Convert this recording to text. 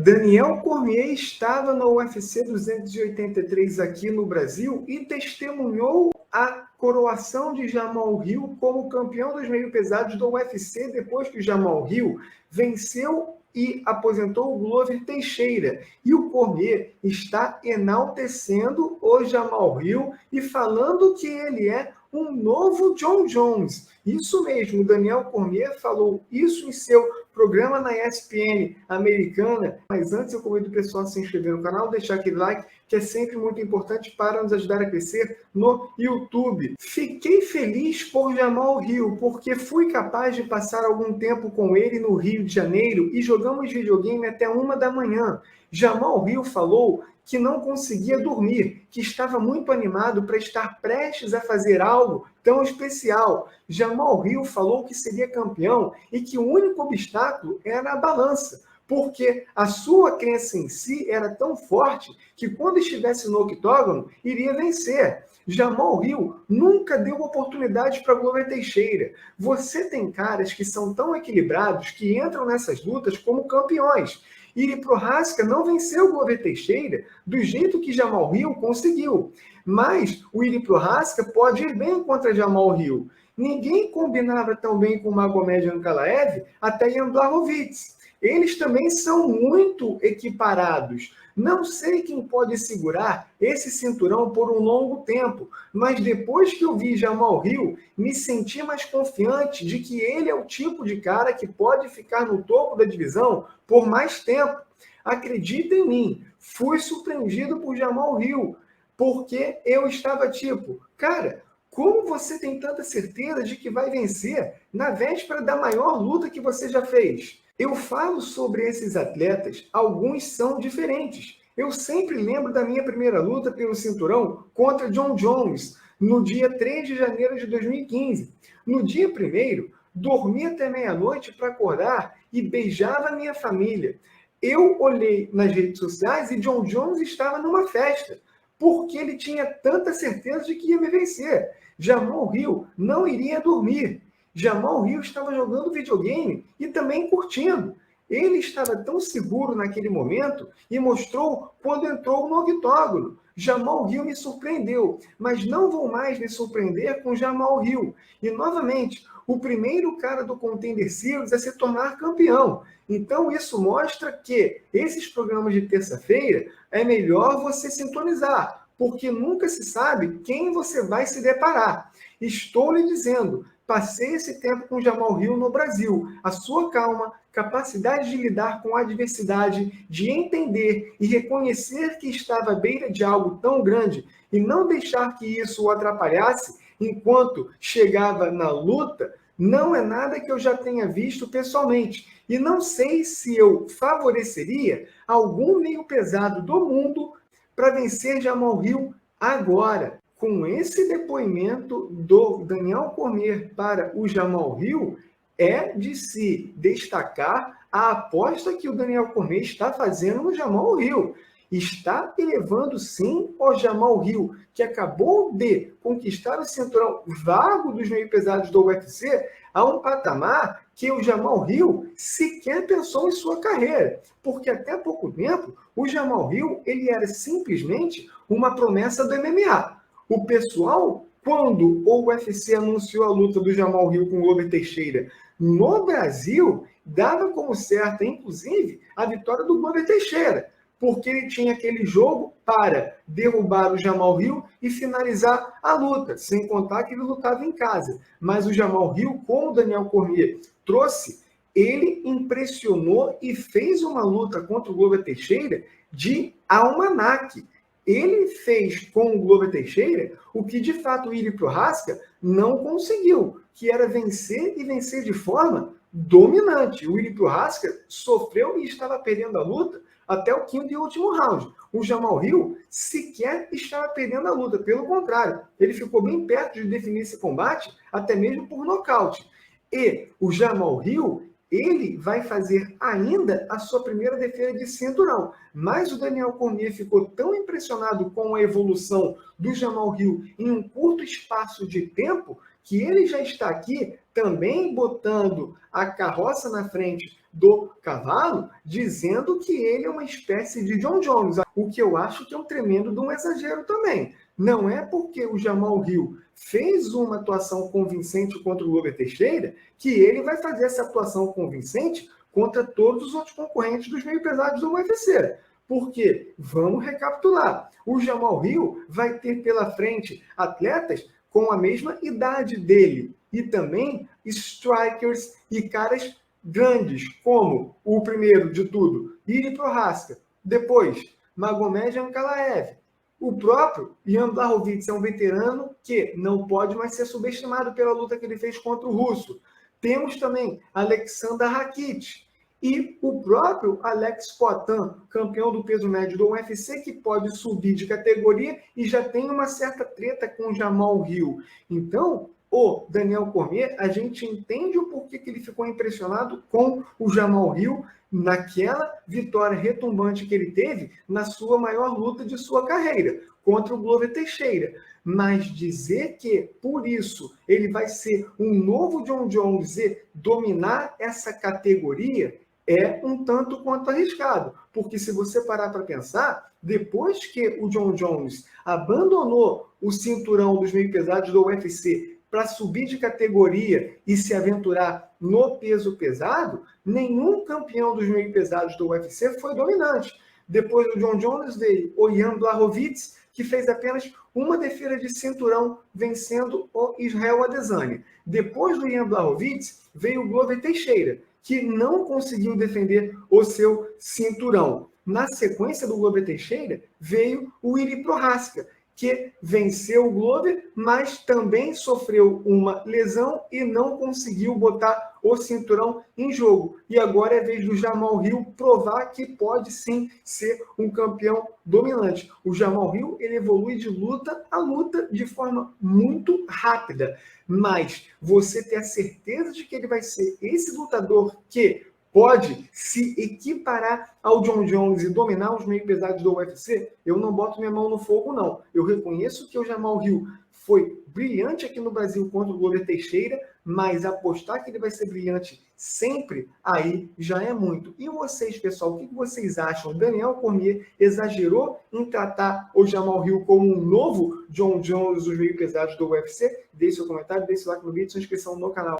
Daniel Cormier estava no UFC 283 aqui no Brasil e testemunhou a coroação de Jamal Hill como campeão dos meio pesados do UFC depois que o Jamal Hill venceu e aposentou o Glover Teixeira. E o Cormier está enaltecendo o Jamal Hill e falando que ele é um novo Jon Jones. Isso mesmo, o Daniel Cormier falou isso em seu programa na ESPN americana. Mas antes eu convido o pessoal a se inscrever no canal, deixar aquele like, que é sempre muito importante para nos ajudar a crescer no YouTube. Fiquei feliz por Jamal Hill, porque fui capaz de passar algum tempo com ele no Rio de Janeiro e jogamos videogame até 1 da manhã. Jamal Hill falou que não conseguia dormir, que estava muito animado para estar prestes a fazer algo tão especial. Jamal Hill falou que seria campeão e que o único obstáculo era a balança, porque a sua crença em si era tão forte que quando estivesse no octógono, iria vencer. Jamal Hill nunca deu oportunidade para Glover Teixeira. Você tem caras que são tão equilibrados que entram nessas lutas como campeões. Iri Prochazka não venceu o Glover Teixeira do jeito que Jamal Hill conseguiu. Mas o Iri Prochazka pode ir bem contra Jamal Hill. Ninguém combinava tão bem com o Magomed Ankalaev até Jan Blachowicz. Eles também são muito equiparados. Não sei quem pode segurar esse cinturão por um longo tempo, mas depois que eu vi Jamal Hill, me senti mais confiante de que ele é o tipo de cara que pode ficar no topo da divisão por mais tempo. Acredita em mim, fui surpreendido por Jamal Hill, porque eu estava tipo, cara, como você tem tanta certeza de que vai vencer na véspera da maior luta que você já fez? Eu falo sobre esses atletas, alguns são diferentes. Eu sempre lembro da minha primeira luta pelo cinturão contra Jon Jones, no dia 3 de janeiro de 2015. No dia 1º, dormi até meia-noite para acordar e beijava a minha família. Eu olhei nas redes sociais e Jon Jones estava numa festa, porque ele tinha tanta certeza de que ia me vencer. Jamal Hill não iria dormir. Jamal Hill estava jogando videogame e também curtindo. Ele estava tão seguro naquele momento e mostrou quando entrou no octógono. Jamal Hill me surpreendeu, mas não vou mais me surpreender com Jamal Hill. E, novamente, o primeiro cara do Contender Series a se tornar campeão. Então, isso mostra que esses programas de terça-feira é melhor você sintonizar, porque nunca se sabe quem você vai se deparar. Estou lhe dizendo, passei esse tempo com Jamal Hill no Brasil. A sua calma, capacidade de lidar com a adversidade, de entender e reconhecer que estava à beira de algo tão grande e não deixar que isso o atrapalhasse enquanto chegava na luta, não é nada que eu já tenha visto pessoalmente. E não sei se eu favoreceria algum meio pesado do mundo para vencer Jamal Hill agora. Com esse depoimento do Daniel Cormier para o Jamal Hill, é de se destacar a aposta que o Daniel Cormier está fazendo no Jamal Hill. Está elevando, sim, o Jamal Hill, que acabou de conquistar o cinturão vago dos meio pesados do UFC, a um patamar que o Jamal Hill sequer pensou em sua carreira. Porque até pouco tempo, o Jamal Hill ele era simplesmente uma promessa do MMA. O pessoal, quando o UFC anunciou a luta do Jamal Hill com o Glover Teixeira no Brasil, dava como certa, inclusive, a vitória do Glover Teixeira, porque ele tinha aquele jogo para derrubar o Jamal Hill e finalizar a luta, sem contar que ele lutava em casa. Mas o Jamal Hill, como o Daniel Cormier trouxe, ele impressionou e fez uma luta contra o Glover Teixeira de almanaque. Ele fez com o Glover Teixeira o que, de fato, o Iri Prochazka não conseguiu, que era vencer e vencer de forma dominante. O Iri Prochazka sofreu e estava perdendo a luta até o 5º e último round. O Jamal Hill sequer estava perdendo a luta, pelo contrário, ele ficou bem perto de definir esse combate, até mesmo por nocaute. E o Jamal Hill, ele vai fazer ainda a sua primeira defesa de cinturão. Mas o Daniel Cormier ficou tão impressionado com a evolução do Jamal Hill em um curto espaço de tempo que ele já está aqui também botando a carroça na frente do cavalo, dizendo que ele é uma espécie de Jon Jones, o que eu acho que é um tremendo de um exagero também. Não é porque o Jamal Hill fez uma atuação convincente contra o Glover Teixeira que ele vai fazer essa atuação convincente contra todos os outros concorrentes dos meio pesados do UFC. Porque, vamos recapitular, o Jamal Hill vai ter pela frente atletas com a mesma idade dele e também strikers e caras grandes, como o primeiro de tudo, Iri Prohaska, depois Magomed Ankalaev. O próprio Jan Blachowicz é um veterano que não pode mais ser subestimado pela luta que ele fez contra o russo. Temos também Alexander Rakic e o próprio Alex Poatan, campeão do peso médio do UFC, que pode subir de categoria e já tem uma certa treta com o Jamal Hill. Então, o Daniel Cormier, a gente entende o porquê que ele ficou impressionado com o Jamal Hill naquela vitória retumbante que ele teve na sua maior luta de sua carreira, contra o Glover Teixeira. Mas dizer que, por isso, ele vai ser um novo Jon Jones e dominar essa categoria é um tanto quanto arriscado. Porque se você parar para pensar, depois que o Jon Jones abandonou o cinturão dos meio pesados do UFC para subir de categoria e se aventurar no peso pesado, nenhum campeão dos meio pesados do UFC foi dominante. Depois do Jon Jones veio o Jan Blachowicz, que fez apenas uma defesa de cinturão, vencendo o Israel Adesanya. Depois do Jan Blachowicz veio o Glover Teixeira, que não conseguiu defender o seu cinturão. Na sequência do Glover Teixeira veio o Iri Prohaska, que venceu o Glover, mas também sofreu uma lesão e não conseguiu botar o cinturão em jogo. E agora é vez do Jamal Hill provar que pode sim ser um campeão dominante. O Jamal Hill, ele evolui de luta a luta de forma muito rápida, mas você ter a certeza de que ele vai ser esse lutador que pode se equiparar ao Jon Jones e dominar os meio pesados do UFC, eu não boto minha mão no fogo, não. Eu reconheço que o Jamal Hill foi brilhante aqui no Brasil contra o Glover Teixeira, mas apostar que ele vai ser brilhante sempre, aí já é muito. E vocês, pessoal, o que vocês acham? Daniel Cormier exagerou em tratar o Jamal Hill como um novo Jon Jones dos meio pesados do UFC? Deixe seu comentário, deixe seu like no vídeo, sua inscrição no canal.